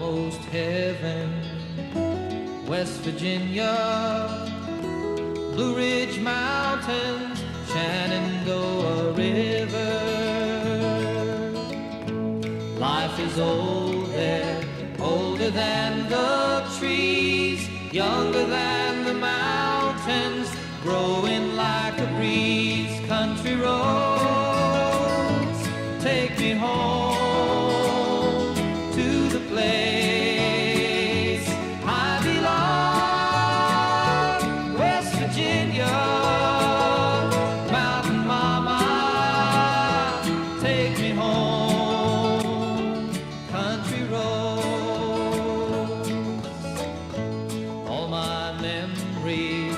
almost heaven. West Virginia, Blue Ridge Mountains, Shenandoah River. Life is old there, older than the trees, younger than the mountains, growing like a breeze. Country roads, take me home to the place I belong. West Virginia, Mountain Mama, take me home. Country roads, all my memories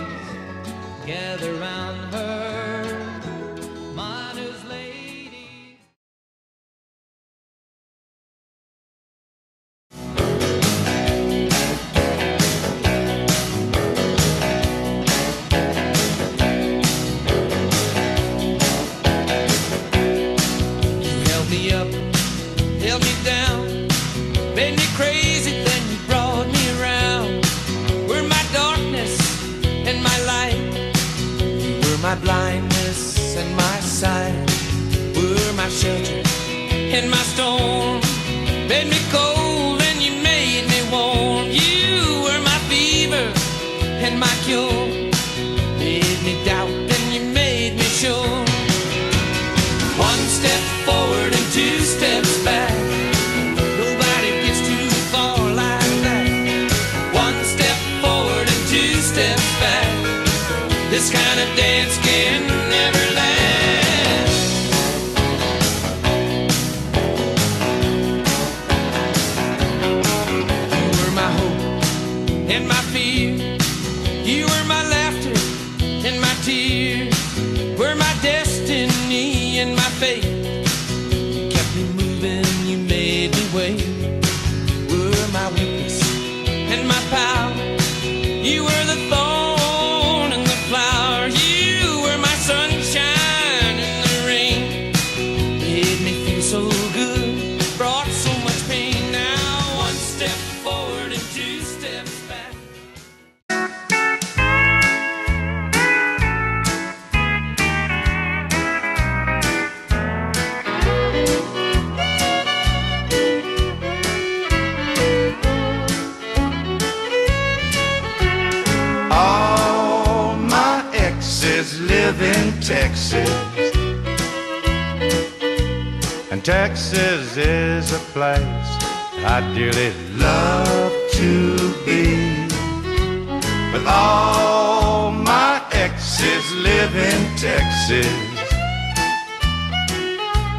gather round her. Miner's lady. You held me up, held me down, made me crazy, then you brought me around. Were my darkness and my light, my blindness and my sight, were my shelter and my storm. Made me cold and you made me warm. You were my fever and my cure. Made me doubt and you made me sure. One step forward and two steps back. Nobody gets too far like that. One step forward and two steps back. This kind of dance can never last. You were my hope and my fear. You were my laughter and my tears. Were my destiny and my fate. You kept me moving, you made me wait. Were my weakness and my power. You were the thorn and the flower. You were my sunshine in the rain. Made me feel so good, brought so much pain. Now one step forward and two steps back. All my exes live in Texas, and Texas is a place I dearly love to be. But all my exes live in Texas,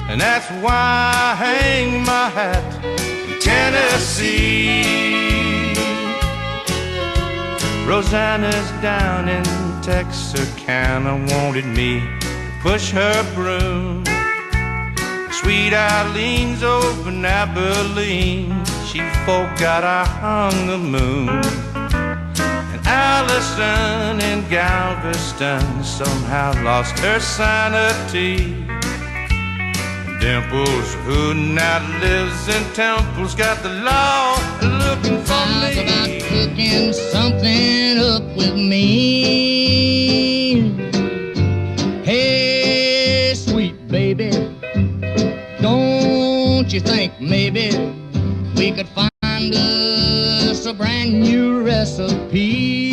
and that's why I hang my hat in Tennessee. Rosanna's down in Texarkana wanted me to push her broom. Sweet Eileen's over in Abilene, she forgot I hung the moon. And Allison in Galveston somehow lost her sanity. And Dimples, who now lives in Temple's, got the law looking for me. About cooking something up with me. Hey, sweet baby, don't you think maybe we could find us a brand new recipe?